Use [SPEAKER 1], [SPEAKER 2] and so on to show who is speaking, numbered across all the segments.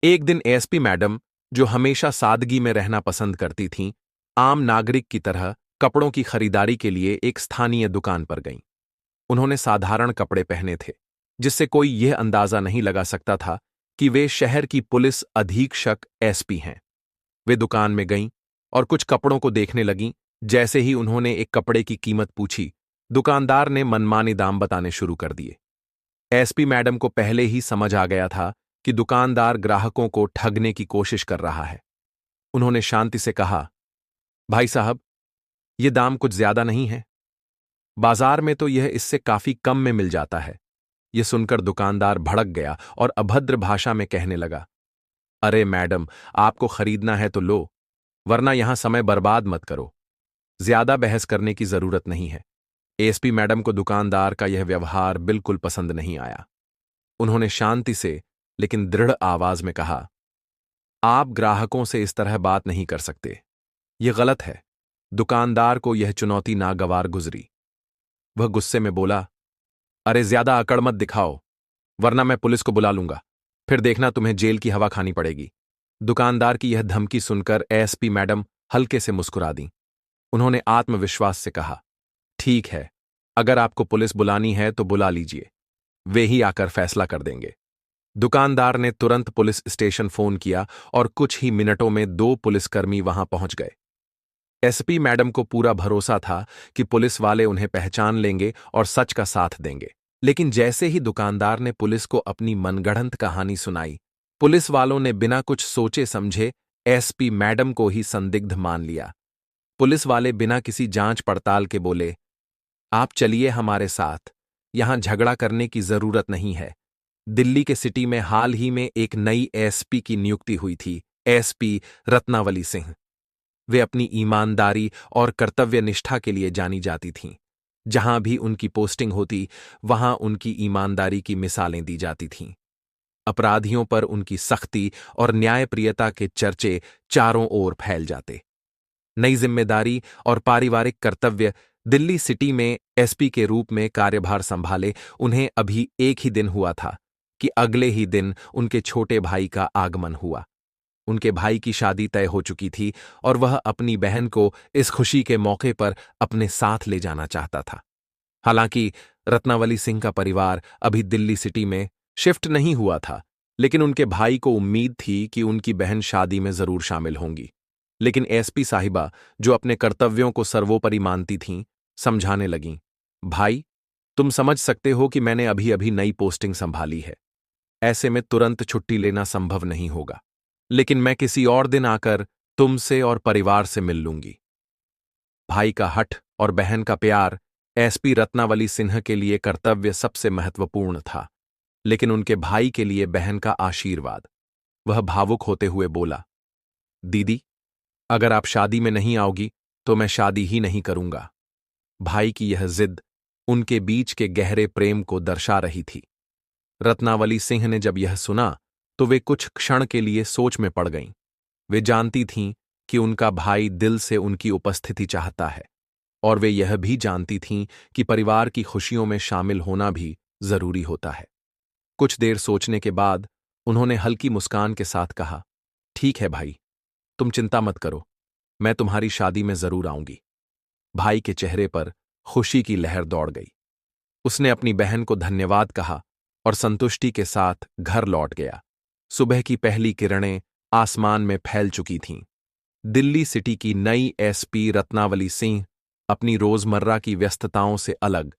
[SPEAKER 1] एक दिन SP madam, जो हमेशा सादगी में रहना पसंद करती थीं, आम नागरिक की तरह कपड़ों की खरीदारी के लिए एक स्थानीय दुकान पर गईं। उन्होंने साधारण कपड़े पहने थे, जिससे कोई यह अंदाजा नहीं लगा सकता था कि वे शहर की पुलिस अधीक्षक एसपी हैं। वे दुकान में गईं और कुछ कपड़ों को देखने लगीं। जैसे ही उन्होंने एक कपड़े की कीमत पूछी, दुकानदार ने मनमाने दाम बताने शुरू कर दिए। एसपी मैडम को पहले ही समझ आ गया था कि दुकानदार ग्राहकों को ठगने की कोशिश कर रहा है। उन्होंने शांति से कहा, भाई साहब, ये दाम कुछ ज्यादा नहीं है। बाजार में तो यह इससे काफी कम में मिल जाता है। यह सुनकर दुकानदार भड़क गया और अभद्र भाषा में कहने लगा, अरे मैडम, आपको खरीदना है तो लो, वरना यहां समय बर्बाद मत करो। ज्यादा बहस करने की जरूरत नहीं है। एसपी मैडम को दुकानदार का यह व्यवहार बिल्कुल पसंद नहीं आया। उन्होंने शांति से लेकिन दृढ़ आवाज में कहा, आप ग्राहकों से इस तरह बात नहीं कर सकते। यह गलत है। दुकानदार को यह चुनौती नागवार गुजरी। वह गुस्से में बोला, अरे ज्यादा अकड़ मत दिखाओ, वरना मैं पुलिस को बुला लूंगा। फिर देखना तुम्हें जेल की हवा खानी पड़ेगी। दुकानदार की यह धमकी सुनकर एसपी मैडम हल्के से मुस्कुरा दी। उन्होंने आत्मविश्वास से कहा, ठीक है, अगर आपको पुलिस बुलानी है तो बुला लीजिए, वे ही आकर फैसला कर देंगे। दुकानदार ने तुरंत पुलिस स्टेशन फोन किया और कुछ ही मिनटों में 2 पुलिसकर्मी वहां पहुंच गए। एसपी मैडम को पूरा भरोसा था कि पुलिस वाले उन्हें पहचान लेंगे और सच का साथ देंगे। लेकिन जैसे ही दुकानदार ने पुलिस को अपनी मनगढ़ंत कहानी सुनाई, पुलिस वालों ने बिना कुछ सोचे समझे एसपी मैडम को ही संदिग्ध मान लिया। पुलिस वाले बिना किसी जांच पड़ताल के बोले, आप चलिए हमारे साथ, यहां झगड़ा करने की जरूरत नहीं है। दिल्ली के सिटी में हाल ही में एक नई एसपी की नियुक्ति हुई थी, एसपी रत्नावली सिंह। वे अपनी ईमानदारी और कर्तव्य निष्ठा के लिए जानी जाती थीं। जहां भी उनकी पोस्टिंग होती, वहां उनकी ईमानदारी की मिसालें दी जाती थीं। अपराधियों पर उनकी सख्ती और न्यायप्रियता के चर्चे चारों ओर फैल जाते। नई जिम्मेदारी और पारिवारिक कर्तव्य, दिल्ली सिटी में एसपी के रूप में कार्यभार संभाले उन्हें अभी एक ही दिन हुआ था कि अगले ही दिन उनके छोटे भाई का आगमन हुआ। उनके भाई की शादी तय हो चुकी थी और वह अपनी बहन को इस खुशी के मौके पर अपने साथ ले जाना चाहता था। हालांकि रत्नावली सिंह का परिवार अभी दिल्ली सिटी में शिफ्ट नहीं हुआ था, लेकिन उनके भाई को उम्मीद थी कि उनकी बहन शादी में जरूर शामिल होंगी। लेकिन एसपी साहिबा, जो अपने कर्तव्यों को सर्वोपरि मानती थीं, समझाने लगीं, भाई, तुम समझ सकते हो कि मैंने अभी अभी नई पोस्टिंग संभाली है। ऐसे में तुरंत छुट्टी लेना संभव नहीं होगा, लेकिन मैं किसी और दिन आकर तुमसे और परिवार से मिल लूंगी। भाई का हठ और बहन का प्यार, एसपी रत्नावली सिन्हा के लिए कर्तव्य सबसे महत्वपूर्ण था, लेकिन उनके भाई के लिए बहन का आशीर्वाद। वह भावुक होते हुए बोला, दीदी, अगर आप शादी में नहीं आओगी तो मैं शादी ही नहीं करूंगा। भाई की यह जिद उनके बीच के गहरे प्रेम को दर्शा रही थी। रत्नावली सिंह ने जब यह सुना तो वे कुछ क्षण के लिए सोच में पड़ गईं। वे जानती थीं कि उनका भाई दिल से उनकी उपस्थिति चाहता है, और वे यह भी जानती थीं कि परिवार की खुशियों में शामिल होना भी जरूरी होता है। कुछ देर सोचने के बाद उन्होंने हल्की मुस्कान के साथ कहा, ठीक है भाई, तुम चिंता मत करो, मैं तुम्हारी शादी में जरूर आऊंगी। भाई के चेहरे पर खुशी की लहर दौड़ गई। उसने अपनी बहन को धन्यवाद कहा और संतुष्टि के साथ घर लौट गया। सुबह की पहली किरणें आसमान में फैल चुकी थीं। दिल्ली सिटी की नई एसपी रत्नावली सिंह अपनी रोजमर्रा की व्यस्तताओं से अलग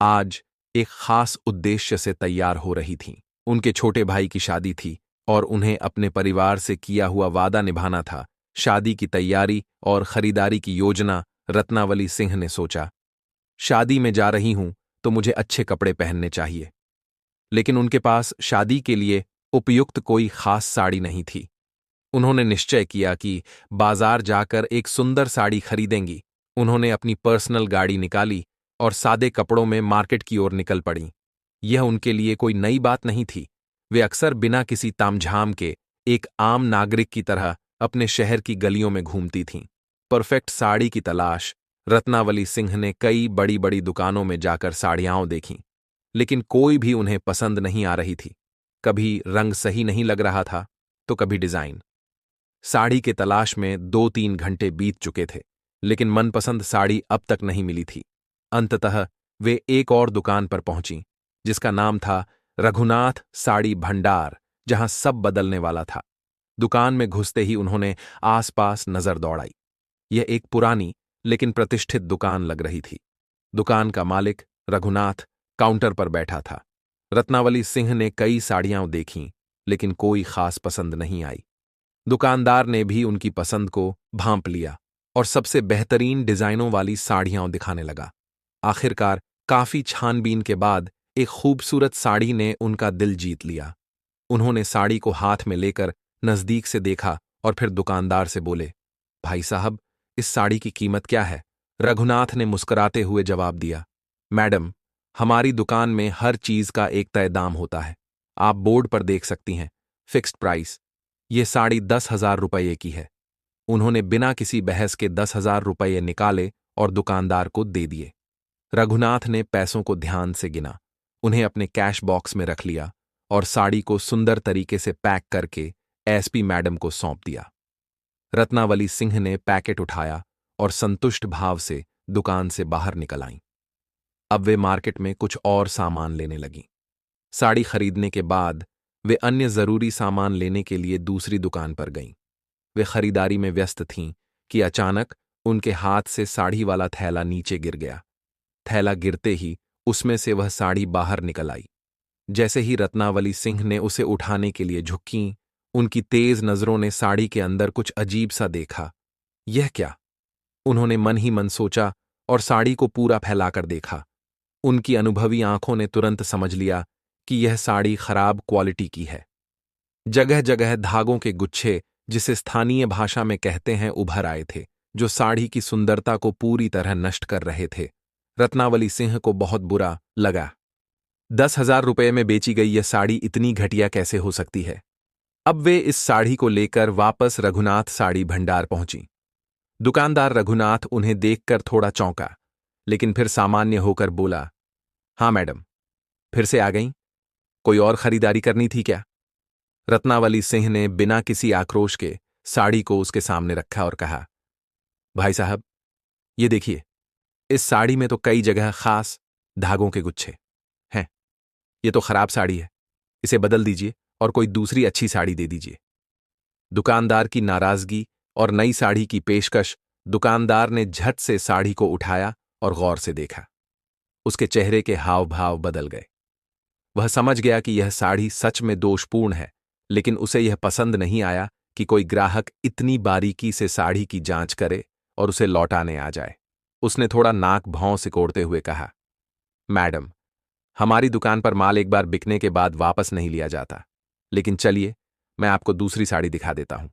[SPEAKER 1] आज एक खास उद्देश्य से तैयार हो रही थीं। उनके छोटे भाई की शादी थी और उन्हें अपने परिवार से किया हुआ वादा निभाना था। शादी की तैयारी और खरीदारी की योजना रत्नावली सिंह ने सोचा। शादी में जा रही हूं तो मुझे अच्छे कपड़े पहनने चाहिए, लेकिन उनके पास शादी के लिए उपयुक्त कोई खास साड़ी नहीं थी। उन्होंने निश्चय किया कि बाजार जाकर एक सुंदर साड़ी खरीदेंगी। उन्होंने अपनी पर्सनल गाड़ी निकाली और सादे कपड़ों में मार्केट की ओर निकल पड़ी। यह उनके लिए कोई नई बात नहीं थी। वे अक्सर बिना किसी तामझाम के एक आम नागरिक की तरह अपने शहर की गलियों में घूमती थीं। परफेक्ट साड़ी की तलाश रत्नावली सिंह ने कई बड़ी बड़ी दुकानों में जाकर साड़ियां देखीं, लेकिन कोई भी उन्हें पसंद नहीं आ रही थी। कभी रंग सही नहीं लग रहा था, तो कभी डिजाइन। साड़ी के तलाश में 2-3 घंटे बीत चुके थे, लेकिन मनपसंद साड़ी अब तक नहीं मिली थी। अंततः वे एक और दुकान पर पहुंची, जिसका नाम था रघुनाथ साड़ी भंडार, जहां सब बदलने वाला था। दुकान में घुसते ही उन्होंने आसपास नजर दौड़ाई। यह एक पुरानी लेकिन प्रतिष्ठित दुकान लग रही थी। दुकान का मालिक रघुनाथ काउंटर पर बैठा था। रत्नावली सिंह ने कई साड़ियां देखीं, लेकिन कोई खास पसंद नहीं आई। दुकानदार ने भी उनकी पसंद को भांप लिया और सबसे बेहतरीन डिजाइनों वाली साड़ियां दिखाने लगा। आखिरकार काफी छानबीन के बाद एक खूबसूरत साड़ी ने उनका दिल जीत लिया। उन्होंने साड़ी को हाथ में लेकर नजदीक से देखा और फिर दुकानदार से बोले, भाई साहब, इस साड़ी की कीमत क्या है? रघुनाथ ने मुस्कुराते हुए जवाब दिया, मैडम, हमारी दुकान में हर चीज का एक तय दाम होता है। आप बोर्ड पर देख सकती हैं, फिक्स्ड प्राइस। ये साड़ी 10,000 रुपये की है। उन्होंने बिना किसी बहस के 10,000 रुपये निकाले और दुकानदार को दे दिए। रघुनाथ ने पैसों को ध्यान से गिना, उन्हें अपने कैश बॉक्स में रख लिया और साड़ी को सुंदर तरीके से पैक करके एसपी मैडम को सौंप दिया। रत्नावली सिंह ने पैकेट उठाया और संतुष्ट भाव से दुकान से बाहर निकल आईं। अब वे मार्केट में कुछ और सामान लेने लगीं। साड़ी खरीदने के बाद वे अन्य जरूरी सामान लेने के लिए दूसरी दुकान पर गईं। वे खरीदारी में व्यस्त थीं कि अचानक उनके हाथ से साड़ी वाला थैला नीचे गिर गया। थैला गिरते ही उसमें से वह साड़ी बाहर निकल आई। जैसे ही रत्नावली सिंह ने उसे उठाने के लिए झुकीं, उनकी तेज नजरों ने साड़ी के अंदर कुछ अजीब सा देखा। यह क्या? उन्होंने मन ही मन सोचा और साड़ी को पूरा फैलाकर देखा। उनकी अनुभवी आंखों ने तुरंत समझ लिया कि यह साड़ी खराब क्वालिटी की है। जगह जगह धागों के गुच्छे, जिसे स्थानीय भाषा में कहते हैं, उभर आए थे, जो साड़ी की सुंदरता को पूरी तरह नष्ट कर रहे थे। रत्नावली सिंह को बहुत बुरा लगा। 10,000 रुपये में बेची गई यह साड़ी इतनी घटिया कैसे हो सकती है? अब वे इस साड़ी को लेकर वापस रघुनाथ साड़ी भंडार पहुंची। दुकानदार रघुनाथ उन्हें देखकर थोड़ा चौंका, लेकिन फिर सामान्य होकर बोला, हाँ मैडम, फिर से आ गईं? कोई और खरीदारी करनी थी क्या? रत्नावली सिंह ने बिना किसी आक्रोश के साड़ी को उसके सामने रखा और कहा, भाई साहब, ये देखिए, इस साड़ी में तो कई जगह खास धागों के गुच्छे हैं। ये तो खराब साड़ी है, इसे बदल दीजिए और कोई दूसरी अच्छी साड़ी दे दीजिए। दुकानदार की नाराजगी और नई साड़ी की पेशकश। दुकानदार ने झट से साड़ी को उठाया और गौर से देखा। उसके चेहरे के हाव भाव बदल गए। वह समझ गया कि यह साड़ी सच में दोषपूर्ण है, लेकिन उसे यह पसंद नहीं आया कि कोई ग्राहक इतनी बारीकी से साड़ी की जांच करे और उसे लौटाने आ जाए। उसने थोड़ा नाक भौं सिकोड़ते हुए कहा, मैडम, हमारी दुकान पर माल एक बार बिकने के बाद वापस नहीं लिया जाता, लेकिन चलिए, मैं आपको दूसरी साड़ी दिखा देता हूं।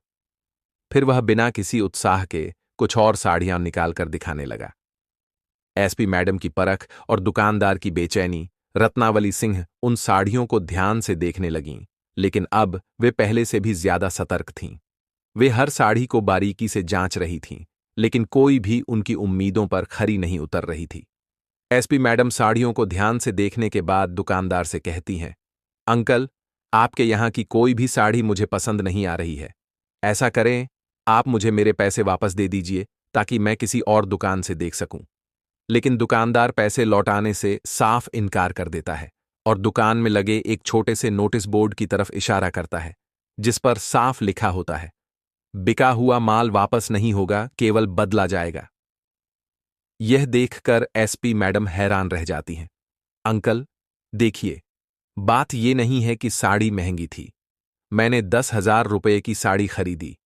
[SPEAKER 1] फिर वह बिना किसी उत्साह के कुछ और साड़ियां निकालकर दिखाने लगा। एसपी मैडम की परख और दुकानदार की बेचैनी। रत्नावली सिंह उन साड़ियों को ध्यान से देखने लगीं, लेकिन अब वे पहले से भी ज्यादा सतर्क थीं। वे हर साड़ी को बारीकी से जांच रही थीं, लेकिन कोई भी उनकी उम्मीदों पर खरी नहीं उतर रही थी। एसपी मैडम साड़ियों को ध्यान से देखने के बाद दुकानदार से कहती हैं, अंकल, आपके यहाँ की कोई भी साड़ी मुझे पसंद नहीं आ रही है। ऐसा करें, आप मुझे मेरे पैसे वापस दे दीजिए ताकि मैं किसी और दुकान से देख सकूं। लेकिन दुकानदार पैसे लौटाने से साफ इनकार कर देता है और दुकान में लगे एक छोटे से नोटिस बोर्ड की तरफ इशारा करता है, जिस पर साफ लिखा होता है, बिका हुआ माल वापस नहीं होगा, केवल बदला जाएगा। यह देखकर एसपी मैडम हैरान रह जाती हैं। अंकल, देखिए, बात यह नहीं है कि साड़ी महंगी थी। मैंने 10,000 रुपये की साड़ी खरीदी,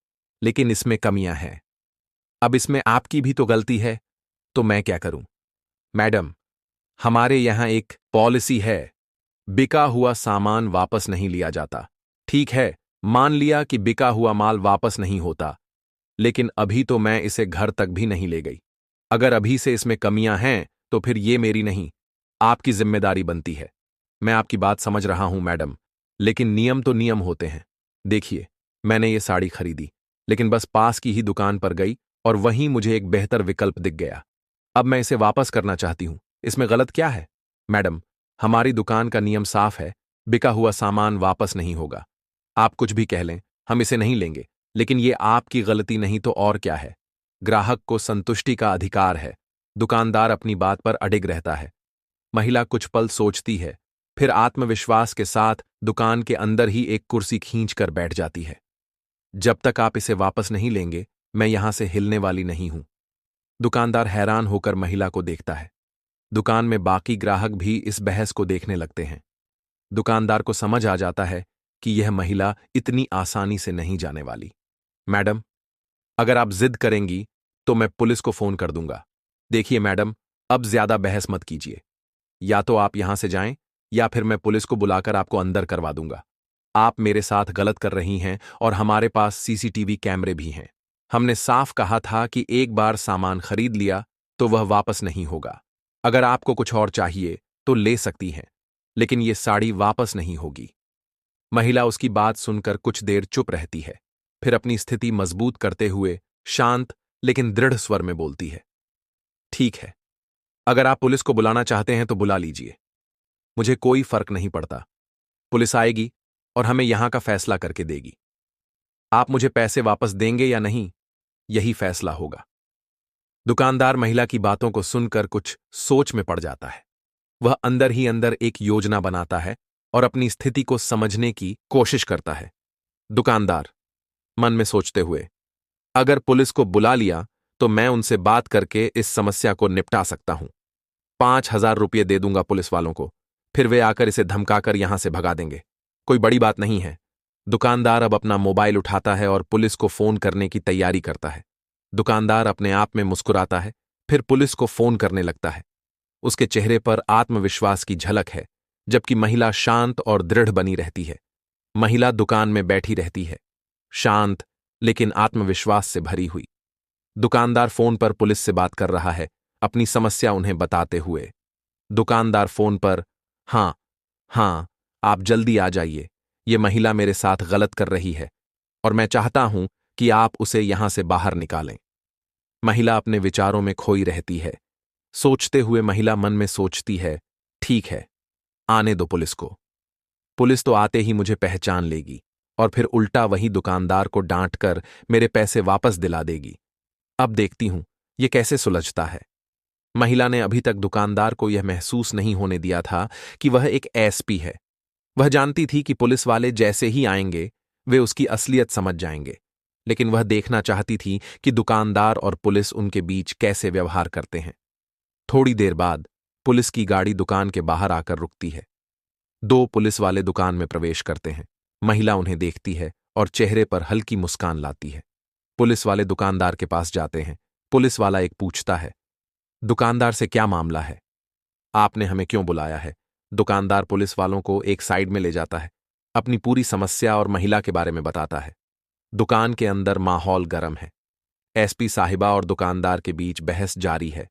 [SPEAKER 1] लेकिन इसमें कमियां हैं। अब इसमें आपकी भी तो गलती है, तो मैं क्या करूं? मैडम, हमारे यहां एक पॉलिसी है, बिका हुआ सामान वापस नहीं लिया जाता। ठीक है, मान लिया कि बिका हुआ माल वापस नहीं होता, लेकिन अभी तो मैं इसे घर तक भी नहीं ले गई। अगर अभी से इसमें कमियां हैं, तो फिर ये मेरी नहीं, आपकी जिम्मेदारी बनती है। मैं आपकी बात समझ रहा हूं मैडम, लेकिन नियम तो नियम होते हैं। देखिए, मैंने ये साड़ी खरीदी, लेकिन बस पास की ही दुकान पर गई और वहीं मुझे एक बेहतर विकल्प दिख गया। अब मैं इसे वापस करना चाहती हूं। इसमें गलत क्या है? मैडम, हमारी दुकान का नियम साफ है, बिका हुआ सामान वापस नहीं होगा। आप कुछ भी कह लें, हम इसे नहीं लेंगे, लेकिन ये आपकी गलती नहीं तो और क्या है। ग्राहक को संतुष्टि का अधिकार है। दुकानदार अपनी बात पर अडिग रहता है। महिला कुछ पल सोचती है, फिर आत्मविश्वास के साथ दुकान के अंदर ही एक कुर्सी खींचकर बैठ जाती है। जब तक आप इसे वापस नहीं लेंगे, मैं यहां से हिलने वाली नहीं हूं। दुकानदार हैरान होकर महिला को देखता है। दुकान में बाकी ग्राहक भी इस बहस को देखने लगते हैं। दुकानदार को समझ आ जाता है कि यह महिला इतनी आसानी से नहीं जाने वाली। मैडम, अगर आप जिद करेंगी तो मैं पुलिस को फोन कर दूंगा। देखिए मैडम, अब ज्यादा बहस मत कीजिए। या तो आप यहां से जाएं या फिर मैं पुलिस को बुलाकर आपको अंदर करवा दूंगा। आप मेरे साथ गलत कर रही हैं और हमारे पास सीसीटीवी कैमरे भी हैं। हमने साफ कहा था कि एक बार सामान खरीद लिया तो वह वापस नहीं होगा। अगर आपको कुछ और चाहिए तो ले सकती हैं, लेकिन ये साड़ी वापस नहीं होगी। महिला उसकी बात सुनकर कुछ देर चुप रहती है, फिर अपनी स्थिति मजबूत करते हुए शांत लेकिन दृढ़ स्वर में बोलती है, ठीक है, अगर आप पुलिस को बुलाना चाहते हैं तो बुला लीजिए। मुझे कोई फर्क नहीं पड़ता। पुलिस आएगी और हमें यहां का फैसला करके देगी। आप मुझे पैसे वापस देंगे या नहीं, यही फैसला होगा। दुकानदार महिला की बातों को सुनकर कुछ सोच में पड़ जाता है। वह अंदर ही अंदर एक योजना बनाता है और अपनी स्थिति को समझने की कोशिश करता है। दुकानदार मन में सोचते हुए, अगर पुलिस को बुला लिया तो मैं उनसे बात करके इस समस्या को निपटा सकता हूं। 5,000 रुपये दे दूंगा पुलिस वालों को, फिर वे आकर इसे धमकाकर यहां से भगा देंगे। कोई बड़ी बात नहीं है। दुकानदार अब अपना मोबाइल उठाता है और पुलिस को फोन करने की तैयारी करता है। दुकानदार अपने आप में मुस्कुराता है, फिर पुलिस को फोन करने लगता है। उसके चेहरे पर आत्मविश्वास की झलक है, जबकि महिला शांत और दृढ़ बनी रहती है। महिला दुकान में बैठी रहती है, शांत लेकिन आत्मविश्वास से भरी हुई। दुकानदार फोन पर पुलिस से बात कर रहा है, अपनी समस्या उन्हें बताते हुए। दुकानदार फोन पर, हाँ हाँ, आप जल्दी आ जाइए। ये महिला मेरे साथ गलत कर रही है और मैं चाहता हूं कि आप उसे यहां से बाहर निकालें। महिला अपने विचारों में खोई रहती है। सोचते हुए महिला मन में सोचती है, ठीक है, आने दो पुलिस को। पुलिस तो आते ही मुझे पहचान लेगी और फिर उल्टा वही दुकानदार को डांट कर मेरे पैसे वापस दिला देगी। अब देखती हूं ये कैसे सुलझता है। महिला ने अभी तक दुकानदार को यह महसूस नहीं होने दिया था कि वह एक एसपी है। वह जानती थी कि पुलिस वाले जैसे ही आएंगे वे उसकी असलियत समझ जाएंगे, लेकिन वह देखना चाहती थी कि दुकानदार और पुलिस उनके बीच कैसे व्यवहार करते हैं। थोड़ी देर बाद पुलिस की गाड़ी दुकान के बाहर आकर रुकती है। 2 पुलिस वाले दुकान में प्रवेश करते हैं। महिला उन्हें देखती है और चेहरे पर हल्की मुस्कान लाती है। पुलिस वाले दुकानदार के पास जाते हैं। पुलिस वाला एक पूछता है, दुकानदार से क्या मामला है? आपने हमें क्यों बुलाया है? दुकानदार पुलिस वालों को एक साइड में ले जाता है, अपनी पूरी समस्या और महिला के बारे में बताता है। दुकान के अंदर माहौल गर्म है। एसपी साहिबा और दुकानदार के बीच बहस जारी है।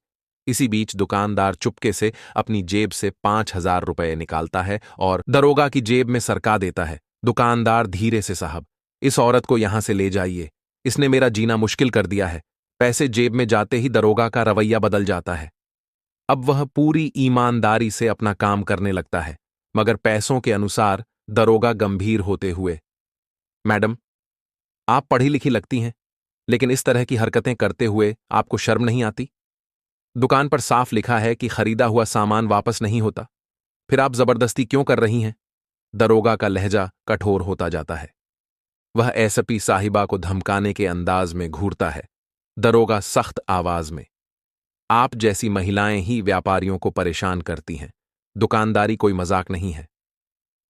[SPEAKER 1] इसी बीच दुकानदार चुपके से अपनी जेब से 5,000 रुपये निकालता है और दरोगा की जेब में सरका देता है। दुकानदार धीरे से, साहब, इस औरत को यहां से ले जाइए, इसने मेरा जीना मुश्किल कर दिया है। पैसे जेब में जाते ही दरोगा का रवैया बदल जाता है। अब वह पूरी ईमानदारी से अपना काम करने लगता है, मगर पैसों के अनुसार। दरोगा गंभीर होते हुए, मैडम, आप पढ़ी लिखी लगती हैं, लेकिन इस तरह की हरकतें करते हुए आपको शर्म नहीं आती? दुकान पर साफ लिखा है कि खरीदा हुआ सामान वापस नहीं होता, फिर आप जबरदस्ती क्यों कर रही हैं? दरोगा का लहजा कठोर होता जाता है। वह एसपी साहिबा को धमकाने के अंदाज में घूरता है। दरोगा सख्त आवाज में, आप जैसी महिलाएं ही व्यापारियों को परेशान करती हैं। दुकानदारी कोई मजाक नहीं है।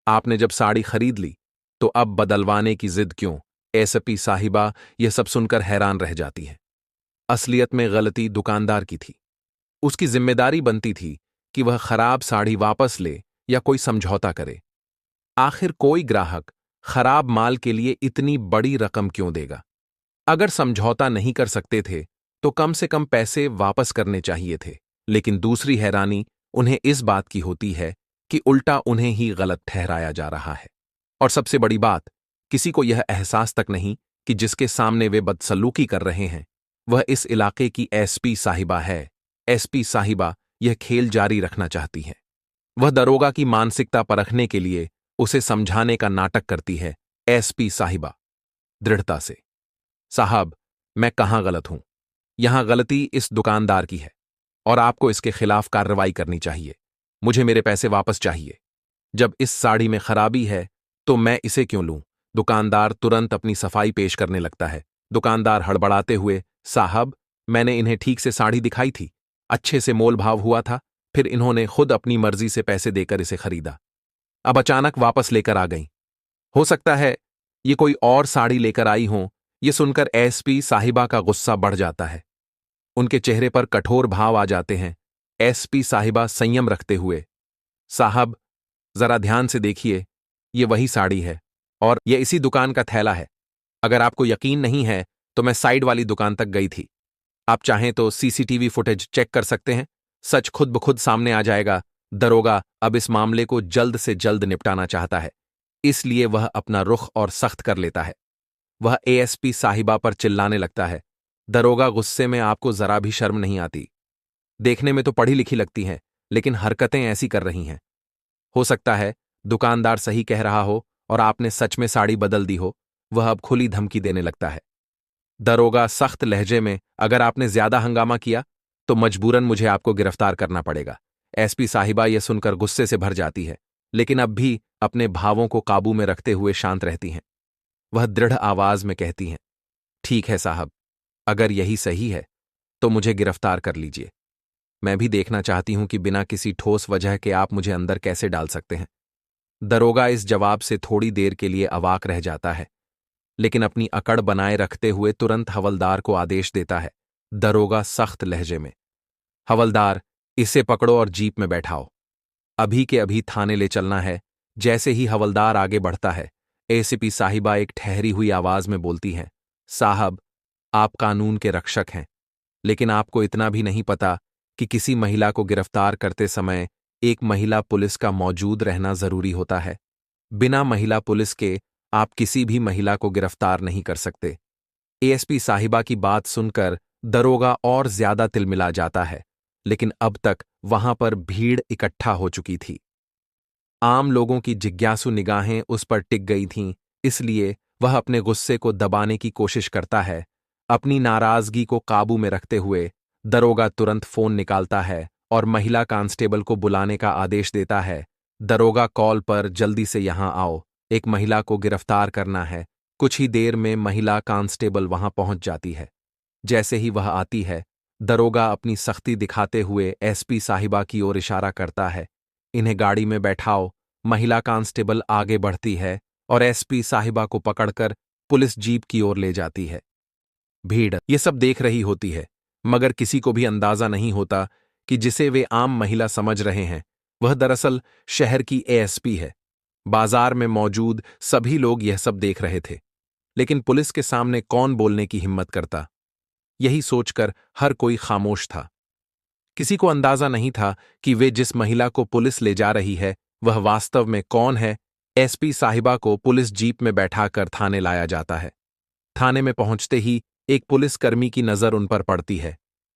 [SPEAKER 1] आपने जब साड़ी खरीद ली तो अब बदलवाने की जिद क्यों? एसपी साहिबा यह सब सुनकर हैरान रह जाती है। असलियत में गलती दुकानदार की थी। उसकी जिम्मेदारी बनती थी कि वह खराब साड़ी वापस ले या कोई समझौता करे। आखिर कोई ग्राहक खराब माल के लिए इतनी बड़ी रकम क्यों देगा? अगर समझौता नहीं कर सकते थे तो कम से कम पैसे वापस करने चाहिए थे। लेकिन दूसरी हैरानी उन्हें इस बात की होती है कि उल्टा उन्हें ही गलत ठहराया जा रहा है। और सबसे बड़ी बात, किसी को यह एहसास तक नहीं कि जिसके सामने वे बदसलूकी कर रहे हैं वह इस इलाके की एसपी साहिबा है। एसपी साहिबा यह खेल जारी रखना चाहती है। वह दरोगा की मानसिकता परखने के लिए उसे समझाने का नाटक करती है। एसपी साहिबा, दृढ़ता से। साहब, मैं कहाँ गलत हूं? यहां गलती इस दुकानदार की है और आपको इसके खिलाफ कार्रवाई करनी चाहिए। मुझे मेरे पैसे वापस चाहिए। जब इस साड़ी में खराबी है तो मैं इसे क्यों लूं? दुकानदार तुरंत अपनी सफाई पेश करने लगता है। दुकानदार हड़बड़ाते हुए, साहब, मैंने इन्हें ठीक से साड़ी दिखाई थी, अच्छे से मोल भाव हुआ था, फिर इन्होंने खुद अपनी मर्जी से पैसे देकर इसे खरीदा, अब अचानक वापस लेकर आ गई। हो सकता है ये कोई और साड़ी लेकर आई हों। ये सुनकर एसपी साहिबा का गुस्सा बढ़ जाता है। उनके चेहरे पर कठोर भाव आ जाते हैं। एसपी साहिबा संयम रखते हुए, साहब, जरा ध्यान से देखिए, ये वही साड़ी है और ये इसी दुकान का थैला है। अगर आपको यकीन नहीं है तो मैं साइड वाली दुकान तक गई थी। आप चाहें तो सीसीटीवी फुटेज चेक कर सकते हैं। सच खुद ब खुद सामने आ जाएगा। दरोगा अब इस मामले को जल्द से जल्द निपटाना चाहता है, इसलिए वह अपना रुख और सख्त कर लेता है। वह एएसपी साहिबा पर चिल्लाने लगता है। दरोगा गुस्से में, आपको जरा भी शर्म नहीं आती? देखने में तो पढ़ी लिखी लगती हैं, लेकिन हरकतें ऐसी कर रही हैं। हो सकता है दुकानदार सही कह रहा हो और आपने सच में साड़ी बदल दी हो। वह अब खुली धमकी देने लगता है। दरोगा सख्त लहजे में, अगर आपने ज्यादा हंगामा किया तो मजबूरन मुझे आपको गिरफ्तार करना पड़ेगा। एसपी साहिबा यह सुनकर गुस्से से भर जाती है, लेकिन अब भी अपने भावों को काबू में रखते हुए शांत रहती हैं। वह दृढ़ आवाज में कहती हैं, ठीक है साहब, अगर यही सही है तो मुझे गिरफ्तार कर लीजिए। मैं भी देखना चाहती हूं कि बिना किसी ठोस वजह के आप मुझे अंदर कैसे डाल सकते हैं। दरोगा इस जवाब से थोड़ी देर के लिए अवाक रह जाता है, लेकिन अपनी अकड़ बनाए रखते हुए तुरंत हवलदार को आदेश देता है। दरोगा सख्त लहजे में, हवलदार, इसे पकड़ो और जीप में बैठाओ। अभी के अभी थाने ले चलना है। जैसे ही हवलदार आगे बढ़ता है, एसीपी साहिबा एक ठहरी हुई आवाज में बोलती हैं, साहब, आप कानून के रक्षक हैं, लेकिन आपको इतना भी नहीं पता कि किसी महिला को गिरफ्तार करते समय एक महिला पुलिस का मौजूद रहना जरूरी होता है। बिना महिला पुलिस के आप किसी भी महिला को गिरफ्तार नहीं कर सकते। एएसपी साहिबा की बात सुनकर दरोगा और ज्यादा तिलमिला जाता है, लेकिन अब तक वहां पर भीड़ इकट्ठा हो चुकी थी। आम लोगों की जिज्ञासु निगाहें उस पर टिक गई थीं, इसलिए वह अपने गुस्से को दबाने की कोशिश करता है। अपनी नाराजगी को काबू में रखते हुए दरोगा तुरंत फोन निकालता है और महिला कांस्टेबल को बुलाने का आदेश देता है। दरोगा कॉल पर, जल्दी से यहां आओ, एक महिला को गिरफ्तार करना है। कुछ ही देर में महिला कांस्टेबल वहां पहुंच जाती है। जैसे ही वह आती है, दरोगा अपनी सख्ती दिखाते हुए एसपी साहिबा की ओर इशारा करता है, इन्हें गाड़ी में बैठाओ। महिला कांस्टेबल आगे बढ़ती है और एसपी साहिबा को पकड़कर पुलिस जीप की ओर ले जाती है। भीड़ ये सब देख रही होती है, मगर किसी को भी अंदाजा नहीं होता कि जिसे वे आम महिला समझ रहे हैं वह दरअसल शहर की एएसपी है। बाजार में मौजूद सभी लोग यह सब देख रहे थे, लेकिन पुलिस के सामने कौन बोलने की हिम्मत करता? यही सोचकर हर कोई खामोश था। किसी को अंदाजा नहीं था कि वे जिस महिला को पुलिस ले जा रही है वह वास्तव में कौन है। एसपी साहिबा को पुलिस जीप में बैठाकर थाने लाया जाता है। थाने में पहुंचते ही एक पुलिसकर्मी की नजर उन पर पड़ती है।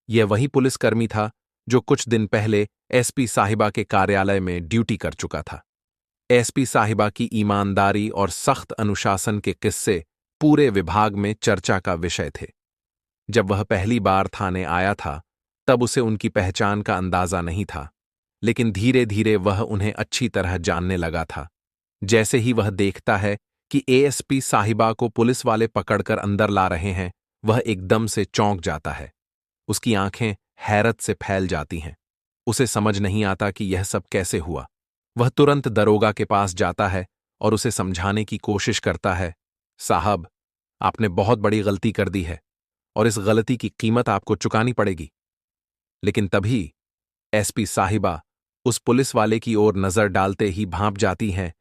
[SPEAKER 1] यह वही पुलिसकर्मी था जो कुछ दिन पहले एसपी साहिबा के कार्यालय में ड्यूटी कर चुका था। एसपी साहिबा की ईमानदारी और सख्त अनुशासन के किस्से पूरे विभाग में चर्चा का विषय थे। जब वह पहली बार थाने आया था तब उसे उनकी पहचान का अंदाजा नहीं था, लेकिन धीरे धीरे वह उन्हें अच्छी तरह जानने लगा था। जैसे ही वह देखता है कि एएसपी साहिबा को पुलिस वाले पकड़कर अंदर ला रहे हैं, वह एकदम से चौंक जाता है। उसकी आंखें हैरत से फैल जाती हैं। उसे समझ नहीं आता कि यह सब कैसे हुआ। वह तुरंत दरोगा के पास जाता है और उसे समझाने की कोशिश करता है, साहब, आपने बहुत बड़ी गलती कर दी है और इस गलती की कीमत आपको चुकानी पड़ेगी। लेकिन तभी एसपी साहिबा उस पुलिस वाले की ओर नजर डालते ही भांप जाती हैं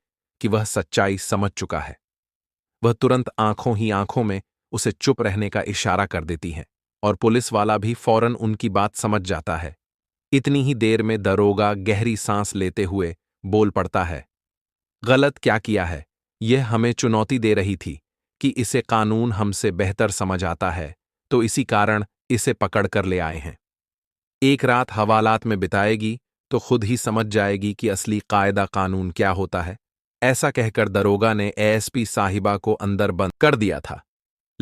[SPEAKER 1] कि वह सच्चाई समझ चुका है। वह तुरंत आंखों ही आंखों में उसे चुप रहने का इशारा कर देती हैं और पुलिस वाला भी फौरन उनकी बात समझ जाता है। इतनी ही देर में दरोगा गहरी सांस लेते हुए बोल पड़ता है, गलत क्या किया है? यह हमें चुनौती दे रही थी कि इसे कानून हमसे बेहतर समझ आता है, तो इसी कारण इसे पकड़ कर ले आए हैं। एक रात हवालात में बिताएगी तो खुद ही समझ जाएगी कि असली कायदा कानून क्या होता है। ऐसा कहकर दरोगा ने एएसपी साहिबा को अंदर बंद कर दिया था।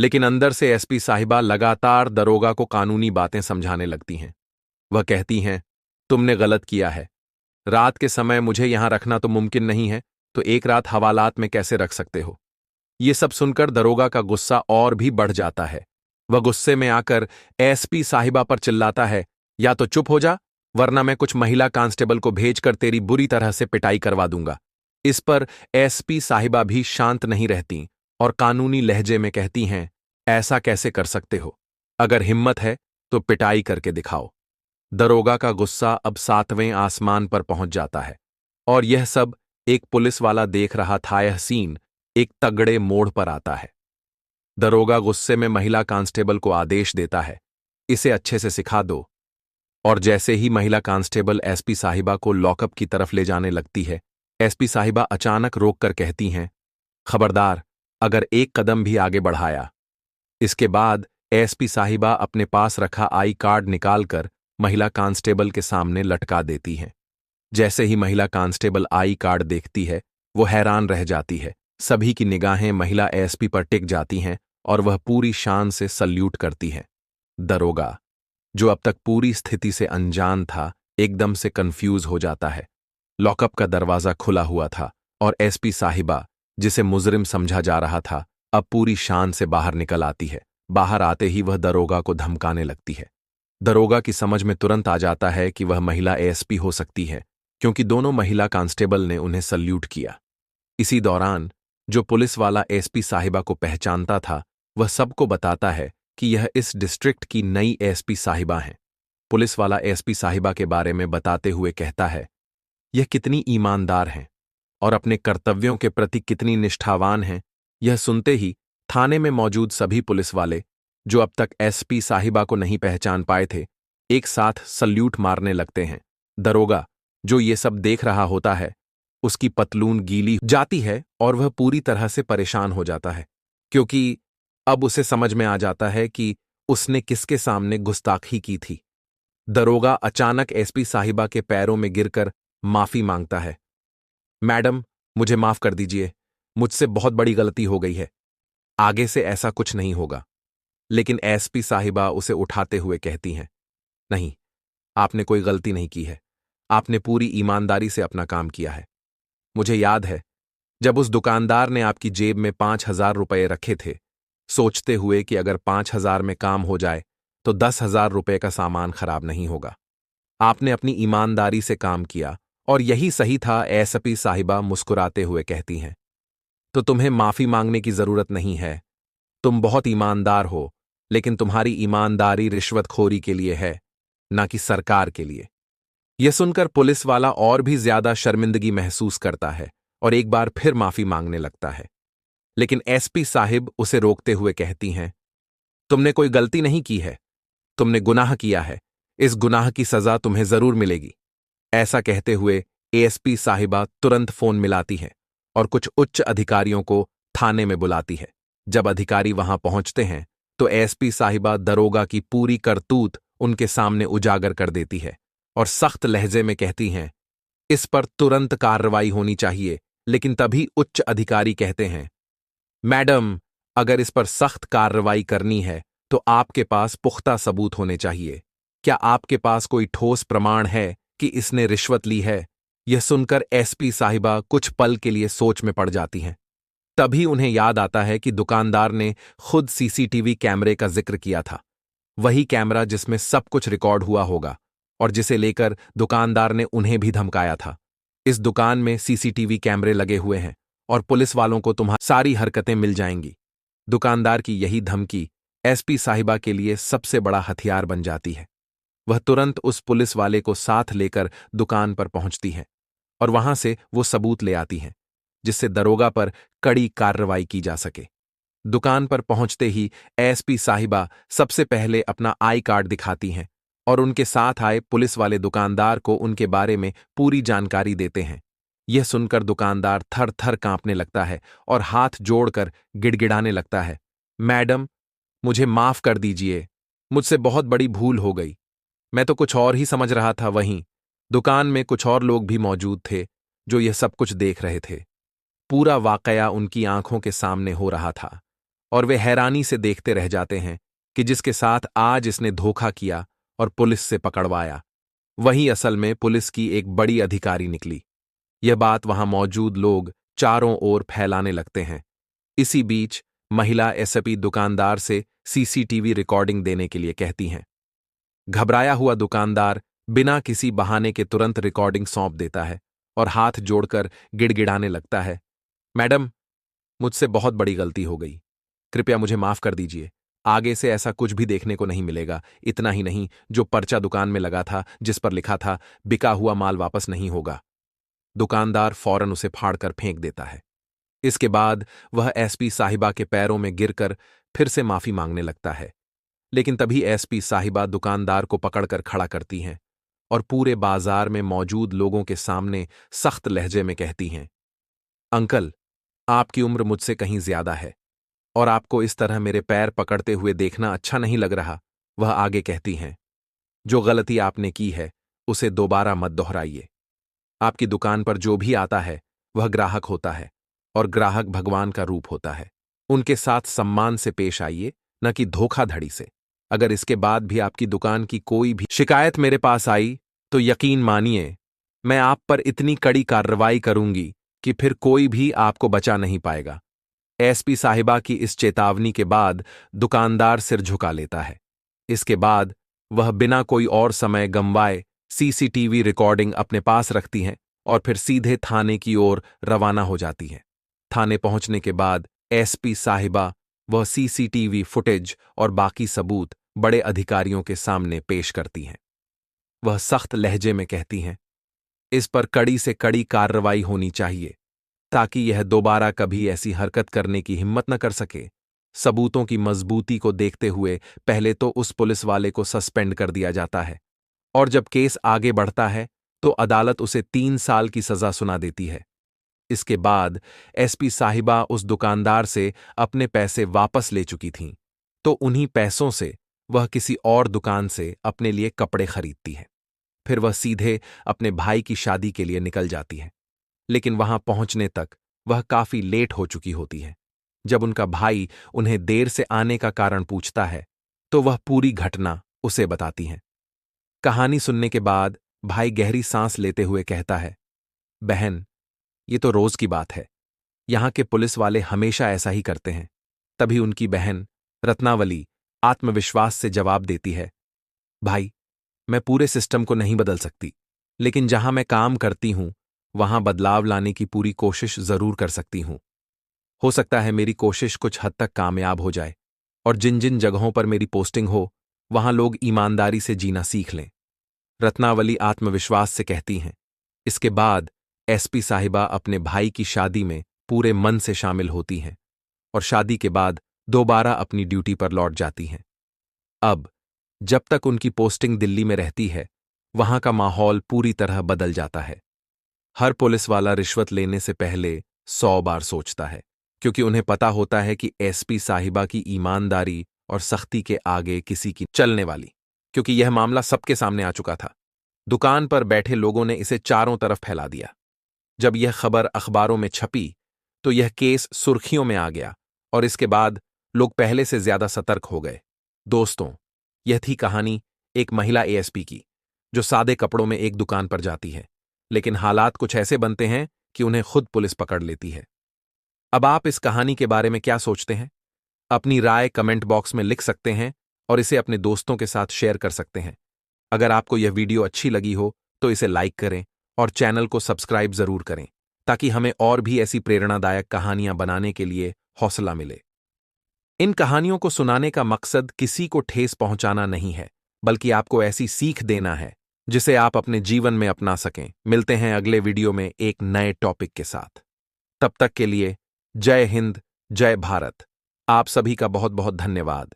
[SPEAKER 1] लेकिन अंदर से एसपी साहिबा लगातार दरोगा को कानूनी बातें समझाने लगती हैं। वह कहती हैं, तुमने गलत किया है। रात के समय मुझे यहां रखना तो मुमकिन नहीं है, तो एक रात हवालात में कैसे रख सकते हो? ये सब सुनकर दरोगा का गुस्सा और भी बढ़ जाता है। वह गुस्से में आकर एसपी साहिबा पर चिल्लाता है, या तो चुप हो जा, वरना मैं कुछ महिला कांस्टेबल को भेजकर तेरी बुरी तरह से पिटाई करवा दूंगा। इस पर एसपी साहिबा भी शांत नहीं रहती और कानूनी लहजे में कहती हैं, ऐसा कैसे कर सकते हो? अगर हिम्मत है तो पिटाई करके दिखाओ। दरोगा का गुस्सा अब 7वें आसमान पर पहुंच जाता है और यह सब एक पुलिस वाला देख रहा था। यह सीन एक तगड़े मोड़ पर आता है। दरोगा गुस्से में महिला कांस्टेबल को आदेश देता है, इसे अच्छे से सिखा दो। और जैसे ही महिला कांस्टेबल एसपी साहिबा को लॉकअप की तरफ ले जाने लगती है, एसपी साहिबा अचानक रोककर कहती हैं, खबरदार, अगर एक कदम भी आगे बढ़ाया। इसके बाद एसपी साहिबा अपने पास रखा आई कार्ड निकालकर महिला कांस्टेबल के सामने लटका देती हैं। जैसे ही महिला कांस्टेबल आई कार्ड देखती है, वो हैरान रह जाती है। सभी की निगाहें महिला एसपी पर टिक जाती हैं और वह पूरी शान से सल्यूट करती है। दरोगा, जो अब तक पूरी स्थिति से अनजान था, एकदम से कंफ्यूज हो जाता है। लॉकअप का दरवाजा खुला हुआ था और एसपी साहिबा, जिसे मुजरिम समझा जा रहा था, अब पूरी शान से बाहर निकल आती है। बाहर आते ही वह दरोगा को धमकाने लगती है। दरोगा की समझ में तुरंत आ जाता है कि वह महिला एएसपी हो सकती है, क्योंकि दोनों महिला कांस्टेबल ने उन्हें सल्यूट किया। इसी दौरान जो पुलिस वाला एसपी साहिबा को पहचानता था, वह सबको बताता है कि यह इस डिस्ट्रिक्ट की नई एसपी साहिबा हैं। पुलिस वाला एसपी साहिबा के बारे में बताते हुए कहता है, यह कितनी ईमानदार हैं और अपने कर्तव्यों के प्रति कितनी निष्ठावान हैं। यह सुनते ही थाने में मौजूद सभी पुलिस वाले, जो अब तक एसपी साहिबा को नहीं पहचान पाए थे, एक साथ सल्यूट मारने लगते हैं। दरोगा, जो ये सब देख रहा होता है, उसकी पतलून गीली जाती है और वह पूरी तरह से परेशान हो जाता है, क्योंकि अब उसे समझ में आ जाता है कि उसने किसके सामने गुस्ताखी की थी। दरोगा अचानक एसपी साहिबा के पैरों में गिरकर माफी मांगता है। मैडम, मुझे माफ कर दीजिए, मुझसे बहुत बड़ी गलती हो गई है, आगे से ऐसा कुछ नहीं होगा। लेकिन एसपी साहिबा उसे उठाते हुए कहती हैं, नहीं, आपने कोई गलती नहीं की है, आपने पूरी ईमानदारी से अपना काम किया है। मुझे याद है, जब उस दुकानदार ने आपकी जेब में 5,000 रुपये रखे थे, सोचते हुए कि अगर 5,000 में काम हो जाए तो 10,000 रुपये का सामान खराब नहीं होगा। आपने अपनी ईमानदारी से काम किया और यही सही था। एसपी साहिबा मुस्कुराते हुए कहती हैं, तो तुम्हें माफी मांगने की जरूरत नहीं है। तुम बहुत ईमानदार हो, लेकिन तुम्हारी ईमानदारी रिश्वतखोरी के लिए है, ना कि सरकार के लिए। यह सुनकर पुलिस वाला और भी ज्यादा शर्मिंदगी महसूस करता है और एक बार फिर माफी मांगने लगता है। लेकिन एसपी साहिब उसे रोकते हुए कहती हैं, तुमने कोई गलती नहीं की है, तुमने गुनाह किया है, इस गुनाह की सजा तुम्हें जरूर मिलेगी। ऐसा कहते हुए एएसपी साहिबा तुरंत फोन मिलाती है और कुछ उच्च अधिकारियों को थाने में बुलाती है। जब अधिकारी वहां पहुंचते हैं तो एएसपी साहिबा दरोगा की पूरी करतूत उनके सामने उजागर कर देती है और सख्त लहजे में कहती हैं, इस पर तुरंत कार्रवाई होनी चाहिए। लेकिन तभी उच्च अधिकारी कहते हैं, मैडम, अगर इस पर सख्त कार्रवाई करनी है तो आपके पास पुख्ता सबूत होने चाहिए। क्या आपके पास कोई ठोस प्रमाण है कि इसने रिश्वत ली है? यह सुनकर एसपी साहिबा कुछ पल के लिए सोच में पड़ जाती हैं। तभी उन्हें याद आता है कि दुकानदार ने खुद सीसीटीवी कैमरे का जिक्र किया था, वही कैमरा जिसमें सब कुछ रिकॉर्ड हुआ होगा और जिसे लेकर दुकानदार ने उन्हें भी धमकाया था। इस दुकान में सीसीटीवी कैमरे लगे हुए हैं और पुलिस वालों को तुम्हारी सारी हरकतें मिल जाएंगी। दुकानदार की यही धमकी एसपी साहिबा के लिए सबसे बड़ा हथियार बन जाती है। वह तुरंत उस पुलिस वाले को साथ लेकर दुकान पर पहुंचती है और वहां से वो सबूत ले आती हैं, जिससे दरोगा पर कड़ी कार्रवाई की जा सके। दुकान पर पहुंचते ही एसपी साहिबा सबसे पहले अपना आई कार्ड दिखाती हैं और उनके साथ आए पुलिस वाले दुकानदार को उनके बारे में पूरी जानकारी देते हैं। यह सुनकर दुकानदार थर थर कांपने लगता है और हाथ जोड़कर गिड़गिड़ाने लगता है, मैडम, मुझे माफ कर दीजिए, मुझसे बहुत बड़ी भूल हो गई। मैं तो कुछ और ही समझ रहा था। वहीं दुकान में कुछ और लोग भी मौजूद थे जो यह सब कुछ देख रहे थे। पूरा वाकया उनकी आंखों के सामने हो रहा था और वे हैरानी से देखते रह जाते हैं कि जिसके साथ आज इसने धोखा किया और पुलिस से पकड़वाया, वही असल में पुलिस की एक बड़ी अधिकारी निकली। यह बात वहां मौजूद लोग चारों ओर फैलाने लगते हैं। इसी बीच महिला एसपी दुकानदार से सीसीटीवी रिकॉर्डिंग देने के लिए कहती हैं। घबराया हुआ दुकानदार बिना किसी बहाने के तुरंत रिकॉर्डिंग सौंप देता है और हाथ जोड़कर गिड़गिड़ाने लगता है, मैडम, मुझसे बहुत बड़ी गलती हो गई। कृपया मुझे माफ कर दीजिए। आगे से ऐसा कुछ भी देखने को नहीं मिलेगा। इतना ही नहीं, जो पर्चा दुकान में लगा था जिस पर लिखा था बिका हुआ माल वापस नहीं होगा, दुकानदार फौरन उसे फाड़कर फेंक देता है। इसके बाद वह एसपी साहिबा के पैरों में गिरकर फिर से माफी मांगने लगता है। लेकिन तभी एसपी साहिबा दुकानदार को पकड़कर खड़ा करती हैं और पूरे बाजार में मौजूद लोगों के सामने सख्त लहजे में कहती हैं, अंकल, आपकी उम्र मुझसे कहीं ज्यादा है और आपको इस तरह मेरे पैर पकड़ते हुए देखना अच्छा नहीं लग रहा। वह आगे कहती हैं, जो गलती आपने की है उसे दोबारा मत दोहराइए। आपकी दुकान पर जो भी आता है वह ग्राहक होता है और ग्राहक भगवान का रूप होता है। उनके साथ सम्मान से पेश आइए, न कि धोखाधड़ी से। अगर इसके बाद भी आपकी दुकान की कोई भी शिकायत मेरे पास आई तो यकीन मानिए, मैं आप पर इतनी कड़ी कार्रवाई करूंगी कि फिर कोई भी आपको बचा नहीं पाएगा। एसपी साहिबा की इस चेतावनी के बाद दुकानदार सिर झुका लेता है। इसके बाद वह बिना कोई और समय गंवाए सीसीटीवी रिकॉर्डिंग अपने पास रखती हैं और फिर सीधे थाने की ओर रवाना हो जाती हैं। थाने पहुंचने के बाद एसपी साहिबा वह सीसीटीवी फुटेज और बाकी सबूत बड़े अधिकारियों के सामने पेश करती हैं। वह सख्त लहजे में कहती हैं, इस पर कड़ी से कड़ी कार्रवाई होनी चाहिए ताकि यह दोबारा कभी ऐसी हरकत करने की हिम्मत न कर सके। सबूतों की मजबूती को देखते हुए पहले तो उस पुलिस वाले को सस्पेंड कर दिया जाता है और जब केस आगे बढ़ता है तो अदालत उसे 3 साल की सजा सुना देती है। इसके बाद एसपी साहिबा उस दुकानदार से अपने पैसे वापस ले चुकी थीं, तो उन्हीं पैसों से वह किसी और दुकान से अपने लिए कपड़े खरीदती है। फिर वह सीधे अपने भाई की शादी के लिए निकल जाती है। लेकिन वहां पहुंचने तक वह काफी लेट हो चुकी होती है। जब उनका भाई उन्हें देर से आने का कारण पूछता है तो वह पूरी घटना उसे बताती हैं। कहानी सुनने के बाद भाई गहरी सांस लेते हुए कहता है, बहन, ये तो रोज की बात है। यहां के पुलिस वाले हमेशा ऐसा ही करते हैं। तभी उनकी बहन रत्नावली आत्मविश्वास से जवाब देती है, भाई, मैं पूरे सिस्टम को नहीं बदल सकती, लेकिन जहां मैं काम करती हूं वहां बदलाव लाने की पूरी कोशिश जरूर कर सकती हूं। हो सकता है मेरी कोशिश कुछ हद तक कामयाब हो जाए और जिन जिन जगहों पर मेरी पोस्टिंग हो वहां लोग ईमानदारी से जीना सीख लें। रत्नावली आत्मविश्वास से कहती हैं। इसके बाद एसपी साहिबा अपने भाई की शादी में पूरे मन से शामिल होती हैं और शादी के बाद दोबारा अपनी ड्यूटी पर लौट जाती हैं। अब जब तक उनकी पोस्टिंग दिल्ली में रहती है वहां का माहौल पूरी तरह बदल जाता है। हर पुलिस वाला रिश्वत लेने से पहले 100 बार सोचता है, क्योंकि उन्हें पता होता है कि एसपी साहिबा की ईमानदारी और सख्ती के आगे किसी की चलने वाली, क्योंकि यह मामला सबके सामने आ चुका था। दुकान पर बैठे लोगों ने इसे चारों तरफ फैला दिया। जब यह खबर अखबारों में छपी तो यह केस सुर्खियों में आ गया और इसके बाद लोग पहले से ज्यादा सतर्क हो गए। दोस्तों, यह थी कहानी एक महिला एएसपी की, जो सादे कपड़ों में एक दुकान पर जाती है, लेकिन हालात कुछ ऐसे बनते हैं कि उन्हें खुद पुलिस पकड़ लेती है। अब आप इस कहानी के बारे में क्या सोचते हैं? अपनी राय कमेंट बॉक्स में लिख सकते हैं और इसे अपने दोस्तों के साथ शेयर कर सकते हैं। अगर आपको यह वीडियो अच्छी लगी हो तो इसे लाइक करें और चैनल को सब्सक्राइब जरूर करें, ताकि हमें और भी ऐसी प्रेरणादायक कहानियां बनाने के लिए हौसला मिले। इन कहानियों को सुनाने का मकसद किसी को ठेस पहुंचाना नहीं है, बल्कि आपको ऐसी सीख देना है जिसे आप अपने जीवन में अपना सकें। मिलते हैं अगले वीडियो में एक नए टॉपिक के साथ। तब तक के लिए जय हिंद, जय भारत। आप सभी का बहुत बहुत धन्यवाद।